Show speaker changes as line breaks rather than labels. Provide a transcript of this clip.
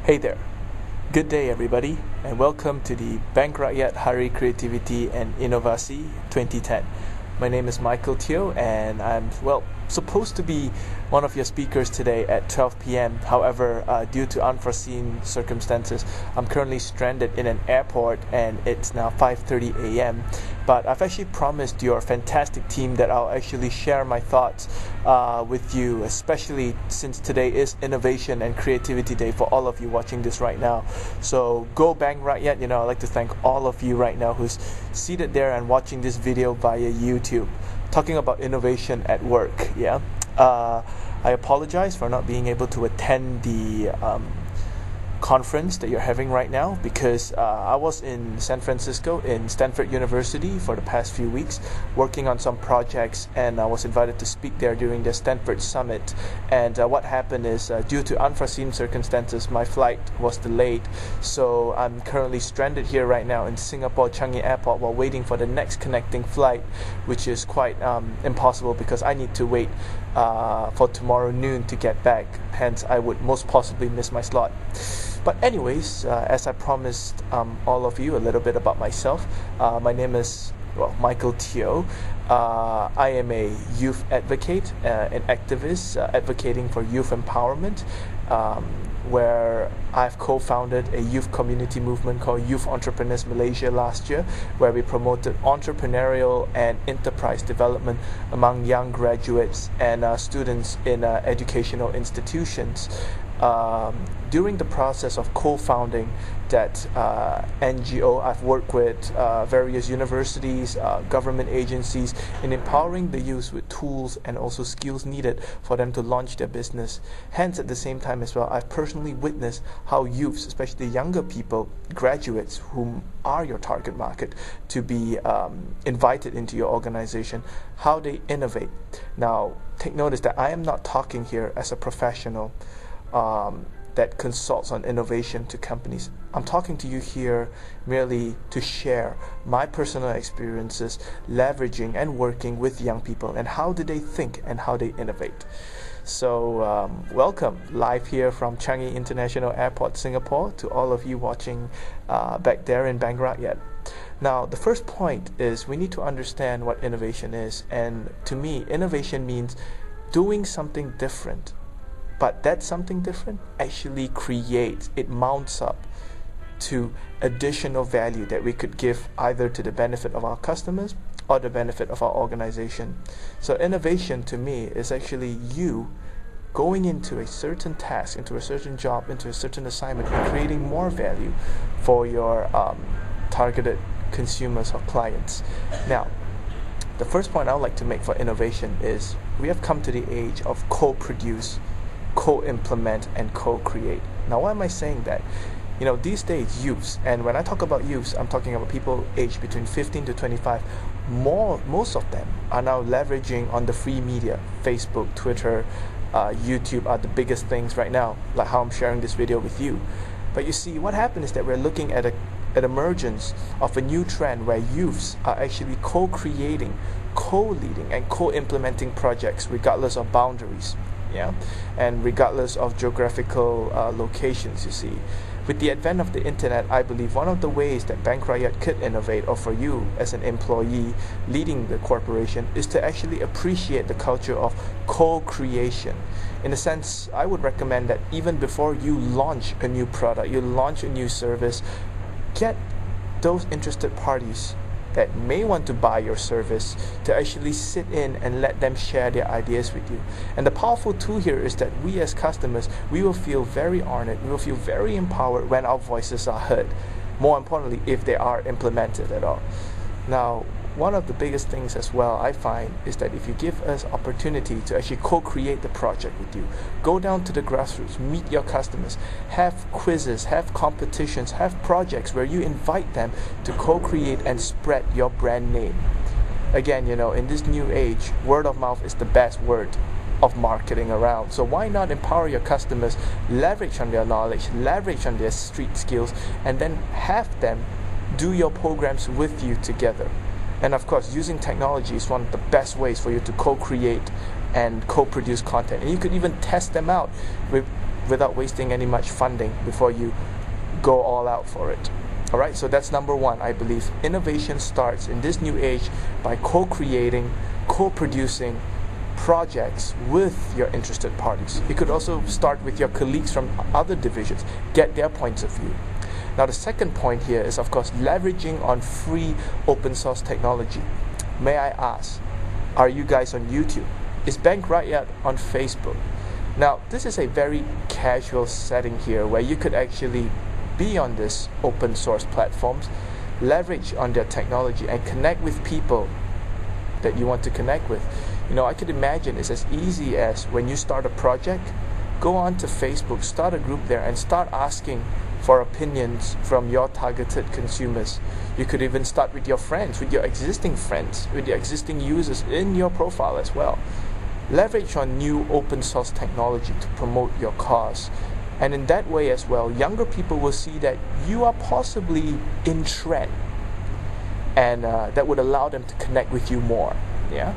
Hey there. Good day everybody and welcome to the Bank Rakyat Hari Creativity and Inovasi 2010. My name is Michael Teoh and I'm supposed to be one of your speakers today at 12 p.m. However, due to unforeseen circumstances, I'm currently stranded in an airport and it's now 5:30 a.m. But I've actually promised your fantastic team that I'll actually share my thoughts with you, especially since today is Innovation and Creativity Day for all of you watching this right now. So go Bank Rakyat. I'd like to thank all of you right now who's seated there and watching this video via YouTube. Talking about innovation at work, I apologize for not being able to attend the conference that you're having right now because I was in San Francisco in Stanford University for the past few weeks working on some projects, and I was invited to speak there during the Stanford Summit. And what happened is due to unforeseen circumstances, my flight was delayed, so I'm currently stranded here right now in Singapore Changi Airport while waiting for the next connecting flight, which is quite impossible because I need to wait for tomorrow noon to get back. Hence I would most possibly miss my slot. But anyways, as I promised all of you a little bit about myself, my name is Michael Teoh. I am a youth advocate, an activist advocating for youth empowerment, where I've co-founded a youth community movement called Youth Entrepreneurs Malaysia last year, where we promoted entrepreneurial and enterprise development among young graduates and students in educational institutions. During the process of co-founding that NGO, I've worked with various universities, government agencies in empowering the youth with tools and also skills needed for them to launch their business. Hence, at the same time as well, I've personally witnessed how youths, especially younger people, graduates, whom are your target market, to be invited into your organization, how they innovate. Now, take notice that I am not talking here as a professional that consults on innovation to companies. I'm talking to you here merely to share my personal experiences leveraging and working with young people and how do they think and how they innovate. So welcome live here from Changi International Airport Singapore to all of you watching back there in Bank Rakyat. Now, the first point is we need to understand what innovation is, and to me, innovation means doing something different. But that something different actually creates, it mounts up to additional value that we could give either to the benefit of our customers or the benefit of our organization. So innovation to me is actually you going into a certain task, into a certain job, into a certain assignment, and creating more value for your targeted consumers or clients. Now, the first point I would like to make for innovation is we have come to the age of co-produce, co-implement and co-create. Now, why am I saying that? These days youths, and when I talk about youths, I'm talking about people aged between 15 to 25. Most of them are now leveraging on the free media. Facebook, Twitter, YouTube are the biggest things right now, like how I'm sharing this video with you. But you see, what happened is that we're looking at an emergence of a new trend where youths are actually co-creating, co-leading and co-implementing projects regardless of boundaries. And regardless of geographical locations, you see. With the advent of the internet, I believe one of the ways that Bank Rakyat could innovate, or for you as an employee leading the corporation, is to actually appreciate the culture of co-creation. In a sense, I would recommend that even before you launch a new product, you launch a new service, get those interested parties that may want to buy your service to actually sit in and let them share their ideas with you. And the powerful tool here is that we as customers, we will feel very honored, we will feel very empowered when our voices are heard. More importantly, if they are implemented at all. Now, one of the biggest things as well I find is that if you give us opportunity to actually co-create the project with you, go down to the grassroots, meet your customers, have quizzes, have competitions, have projects where you invite them to co-create and spread your brand name. Again, in this new age, word of mouth is the best word of marketing around. So why not empower your customers, leverage on their knowledge, leverage on their street skills, and then have them do your programs with you together. And of course, using technology is one of the best ways for you to co-create and co-produce content. And you could even test them out with without wasting any much funding before you go all out for it. Alright, so that's number one. I believe innovation starts in this new age by co-creating, co-producing projects with your interested parties. You could also start with your colleagues from other divisions, get their points of view. Now the second point here is, of course, leveraging on free open source technology. May I ask, are you guys on YouTube? Is Bank Rakyat on Facebook? Now this is a very casual setting here where you could actually be on this open source platforms, leverage on their technology and connect with people that you want to connect with. You know, I could imagine it's as easy as when you start a project, go on to Facebook, start a group there and start asking for opinions from your targeted consumers. You could even start with your friends, with your existing friends, with your existing users in your profile as well. Leverage on new open source technology to promote your cause. And in that way as well, younger people will see that you are possibly in trend, and that would allow them to connect with you more. Yeah.